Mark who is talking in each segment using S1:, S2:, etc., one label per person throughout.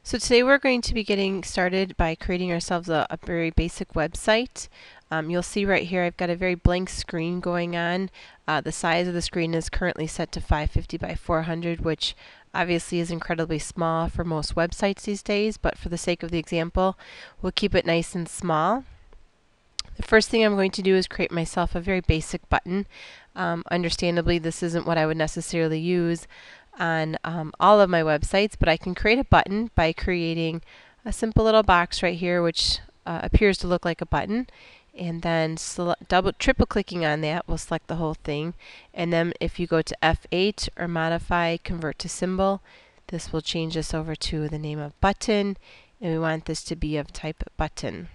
S1: So today we're going to be getting started by creating ourselves a very basic website. You'll see right here I've got a very blank screen going on. The size of the screen is currently set to 550 by 400, which obviously is incredibly small for most websites these days, but for the sake of the example, we'll keep it nice and small. The first thing I'm going to do is create myself a very basic button. Understandably, this isn't what I would necessarily use on all of my websites, but I can create a button by creating a simple little box right here which appears to look like a button, and then triple clicking on that will select the whole thing, and then if you go to F8 or modify convert to symbol, this will change this over to the name of button, and we want this to be of type button.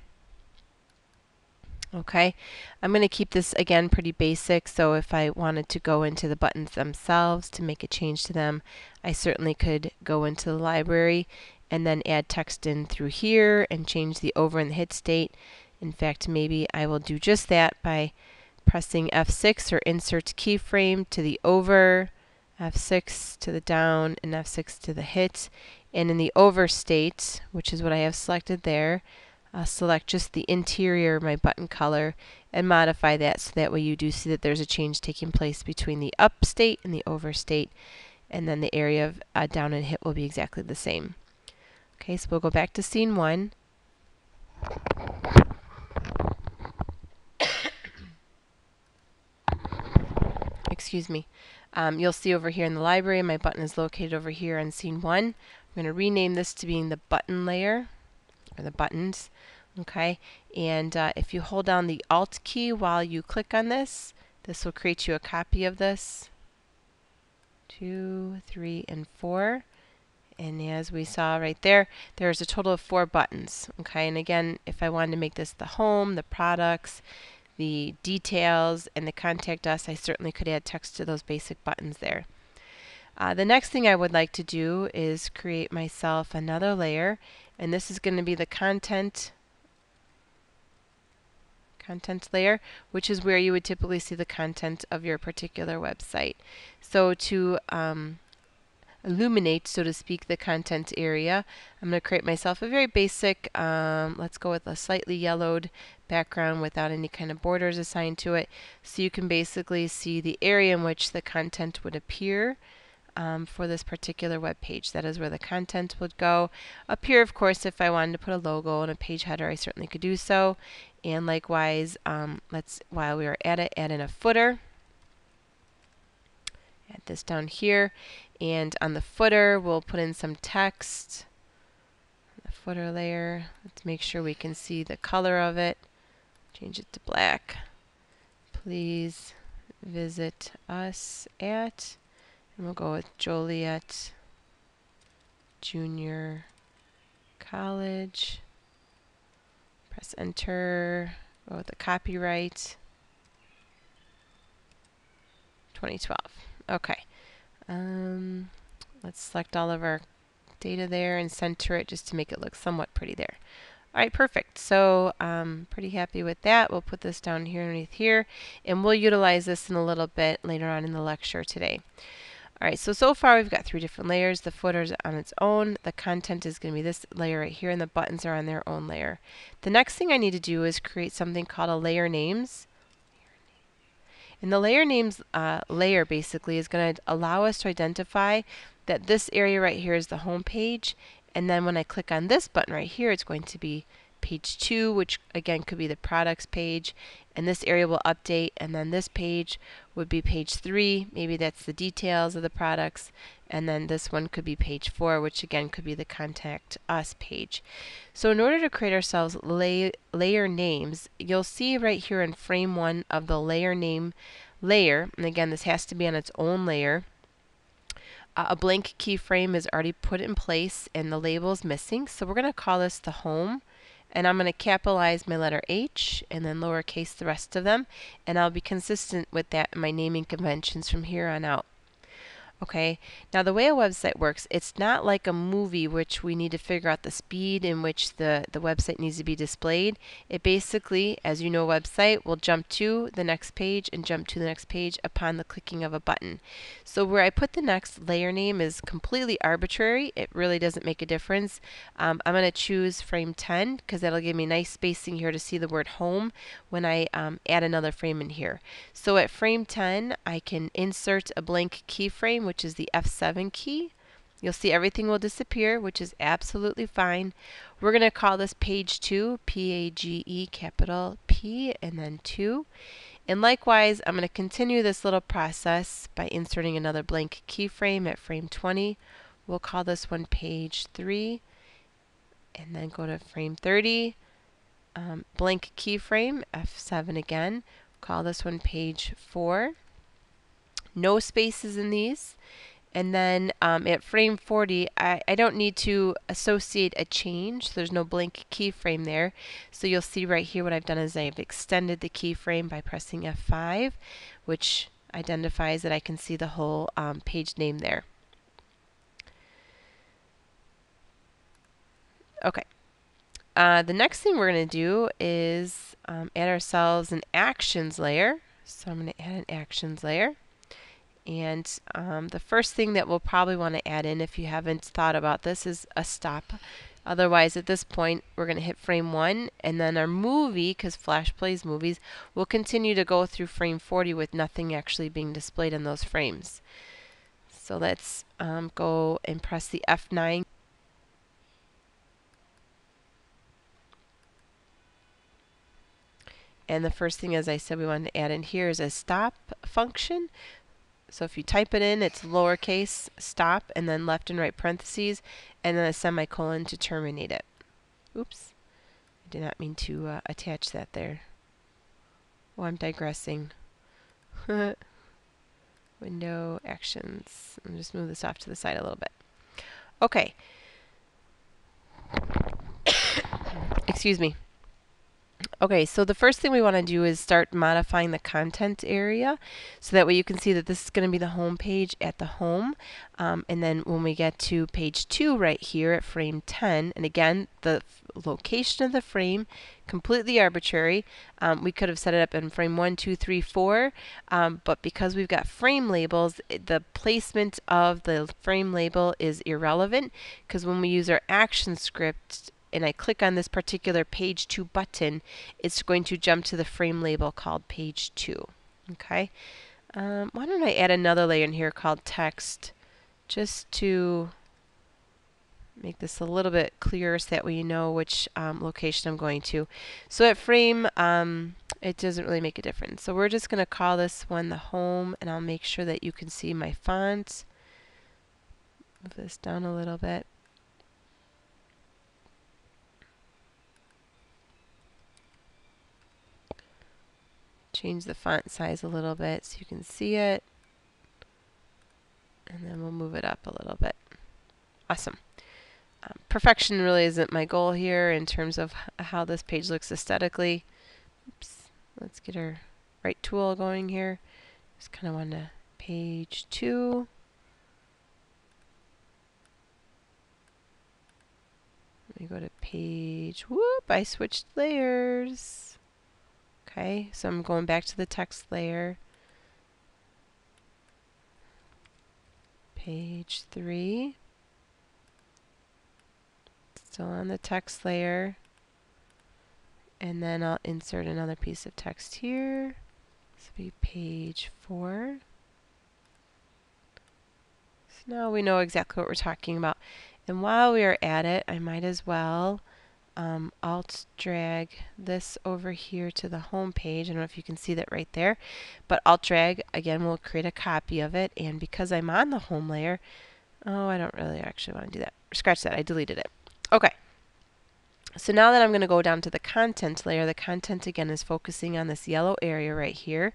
S1: Okay, I'm going to keep this again pretty basic, so if I wanted to go into the buttons themselves to make a change to them, I certainly could go into the library and then add text in through here and change the over and the hit state. In fact, maybe I will do just that by pressing F6 or insert keyframe to the over, F6 to the down, and F6 to the hit. And in the over state, which is what I have selected there, select just the interior of my button color and modify that so that way you do see that there's a change taking place between the up state and the over state, and then the area of down and hit will be exactly the same. Okay, so we'll go back to scene 1. Excuse me. You'll see over here in the library my button is located over here on scene 1. I'm going to rename this to being the button layer, or the buttons. Okay, and if you hold down the Alt key while you click on this, this will create you a copy of this. 2, 3, and 4. And as we saw right there, there's a total of 4 buttons. Okay, and again, if I wanted to make this the home, the products, the details, and the contact us, I certainly could add text to those basic buttons there. The next thing I would like to do is create myself another layer, and this is going to be the content layer, which is where you would typically see the content of your particular website. So to illuminate, so to speak, the content area, I'm going to create myself a very basic, let's go with a slightly yellowed background without any kind of borders assigned to it, so you can basically see the area in which the content would appear for this particular web page. That is where the content would go. Up here, of course, if I wanted to put a logo and a page header, I certainly could do so. And likewise, let's, while we are at it, add in a footer. Add this down here. And on the footer, we'll put in some text. The footer layer, let's make sure we can see the color of it. Change it to black. Please visit us at, and we'll go with Joliet Junior College. Press enter. Go with the copyright 2012. Okay. Let's select all of our data there and center it just to make it look somewhat pretty there. Alright, perfect. So pretty happy with that. We'll put this down here underneath here, and we'll utilize this in a little bit later on in the lecture today. Alright, so far we've got 3 different layers. The footer is on its own, the content is going to be this layer right here, and the buttons are on their own layer. The next thing I need to do is create something called a layer names. And the layer names layer basically is going to allow us to identify that this area right here is the home page, and then when I click on this button right here, it's going to be page 2, which again could be the products page, and this area will update, and then this page would be page 3, maybe that's the details of the products, and then this one could be page 4, which again could be the contact us page. So in order to create ourselves layer names, you'll see right here in frame 1 of the layer name layer, and again this has to be on its own layer, a blank keyframe is already put in place and the label is missing, so we're going to call this the home. And I'm going to capitalize my letter H and then lowercase the rest of them, and I'll be consistent with that in my naming conventions from here on out. Okay, now the way a website works, it's not like a movie which we need to figure out the speed in which the website needs to be displayed. It basically, as you know, a website will jump to the next page and jump to the next page upon the clicking of a button. So where I put the next layer name is completely arbitrary. It really doesn't make a difference. I'm going to choose frame 10 because that'll give me nice spacing here to see the word home when I add another frame in here. So at frame 10, I can insert a blank keyframe, which is the F7 key. You'll see everything will disappear, which is absolutely fine. We're going to call this page 2, P-A-G-E, capital P, and then 2. And likewise, I'm going to continue this little process by inserting another blank keyframe at frame 20. We'll call this one page 3, and then go to frame 30. Blank keyframe, F7 again. Call this one page 4. No spaces in these. And then at frame 40, I don't need to associate a change. There's no blank keyframe there. So you'll see right here what I've done is I've extended the keyframe by pressing F5, which identifies that I can see the whole page name there. Okay. The next thing we're going to do is add ourselves an actions layer. So I'm going to add an actions layer. And the first thing that we'll probably want to add in, if you haven't thought about this, is a stop. Otherwise, at this point, we're going to hit frame 1, and then our movie, because Flash plays movies, will continue to go through frame 40 with nothing actually being displayed in those frames. So let's go and press the F9. And the first thing, as I said, we want to add in here is a stop function. So if you type it in, it's lowercase stop and then left and right parentheses and then a semicolon to terminate it. Oops, I did not mean to attach that there. Oh, I'm digressing. Window actions. I'll just move this off to the side a little bit. Okay. Excuse me. Okay, so the first thing we want to do is start modifying the content area so that way you can see that this is going to be the home page at the home. And then when we get to page 2 right here at frame 10, and again, the location of the frame, completely arbitrary. We could have set it up in frame 1, 2, 3, 4, but because we've got frame labels, the placement of the frame label is irrelevant because when we use our action script, and I click on this particular page 2 button, it's going to jump to the frame label called page 2. Okay. Why don't I add another layer in here called text just to make this a little bit clearer so that we know which location I'm going to. So at frame, it doesn't really make a difference. So we're just going to call this one the home, and I'll make sure that you can see my font. Move this down a little bit. Change the font size a little bit so you can see it. And then we'll move it up a little bit. Awesome. Perfection really isn't my goal here in terms of how this page looks aesthetically. Oops. Let's get our right tool going here. Just kind of want to page 2. Let me go to page. Whoop! I switched layers. Okay, so I'm going back to the text layer. Page 3. Still on the text layer. And then I'll insert another piece of text here. This will be page 4. So now we know exactly what we're talking about. And while we are at it, I might as well Alt drag this over here to the home page. I don't know if you can see that right there, but Alt drag again will create a copy of it. And because I'm on the home layer, oh, I don't really actually want to do that. Scratch that, I deleted it. Okay. So now that I'm going to go down to the content layer, the content again is focusing on this yellow area right here.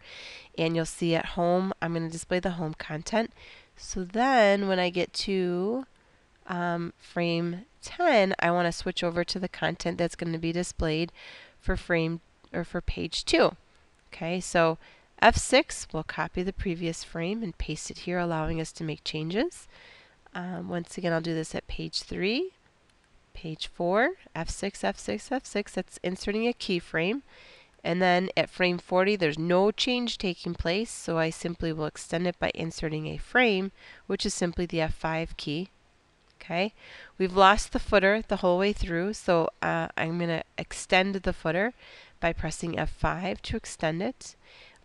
S1: And you'll see at home, I'm going to display the home content. So then when I get to frame 10, I want to switch over to the content that's going to be displayed for frame or for page 2. Okay, so F6 will copy the previous frame and paste it here, allowing us to make changes. Once again, I'll do this at page 3, page 4, F6, F6, F6. That's inserting a keyframe. And then at frame 40, there's no change taking place, so I simply will extend it by inserting a frame, which is simply the F5 key. Okay, we've lost the footer the whole way through, so I'm going to extend the footer by pressing F5 to extend it.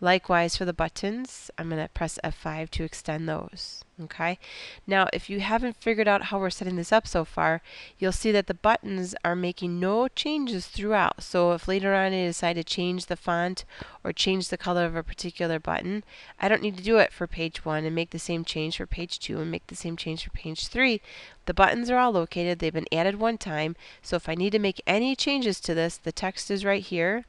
S1: Likewise for the buttons, I'm going to press F5 to extend those. Okay, now if you haven't figured out how we're setting this up so far, you'll see that the buttons are making no changes throughout. So if later on I decide to change the font or change the color of a particular button, I don't need to do it for page 1 and make the same change for page 2 and make the same change for page 3. The buttons are all located, they've been added one time, so if I need to make any changes to this, the text is right here.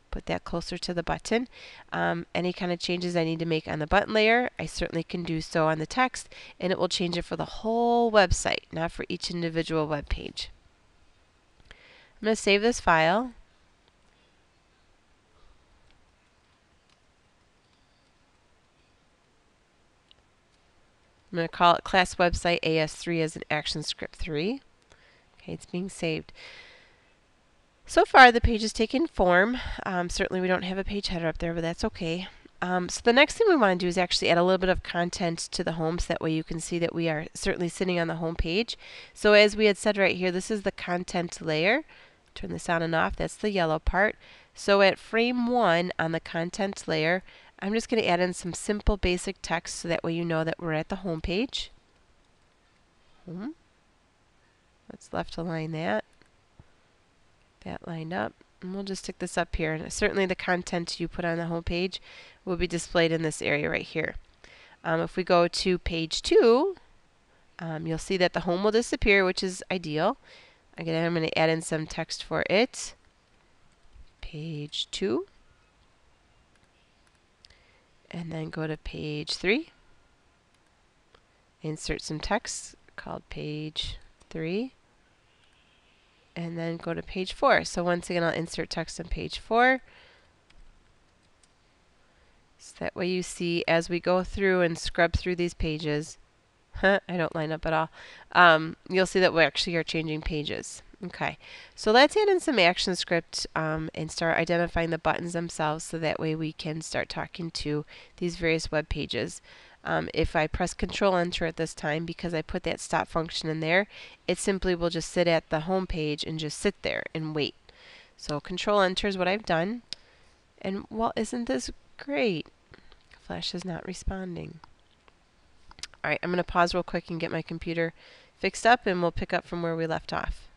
S1: Put that closer to the button. Any kind of changes I need to make on the button layer, I certainly can do so on the text, and it will change it for the whole website, not for each individual web page. I'm going to save this file. I'm going to call it class website AS3 as an action script 3. Okay, it's being saved. So far, the page is taking form. Certainly, we don't have a page header up there, but that's okay. So the next thing we want to do is actually add a little bit of content to the home, so that way you can see that we are certainly sitting on the home page. So as we had said right here, this is the content layer. Turn this on and off. That's the yellow part. So at frame 1 on the content layer, I'm just going to add in some simple basic text, so that way you know that we're at the home page. Let's left align that. That lined up, and we'll just stick this up here. And certainly the content you put on the home page will be displayed in this area right here. If we go to page 2, you'll see that the home will disappear, which is ideal. Again, I'm going to add in some text for it. Page 2. And then go to page 3. Insert some text called page 3. And then go to page 4. So once again, I'll insert text on page 4. So that way you see as we go through and scrub through these pages, I don't line up at all, you'll see that we actually are changing pages. Okay, so let's add in some action script and start identifying the buttons themselves, so that way we can start talking to these various web pages. If I press Control Enter at this time, because I put that stop function in there, it simply will just sit at the home page and just sit there and wait. So Control Enter is what I've done. And well, isn't this great? Flash is not responding. Alright, I'm going to pause real quick and get my computer fixed up, and we'll pick up from where we left off.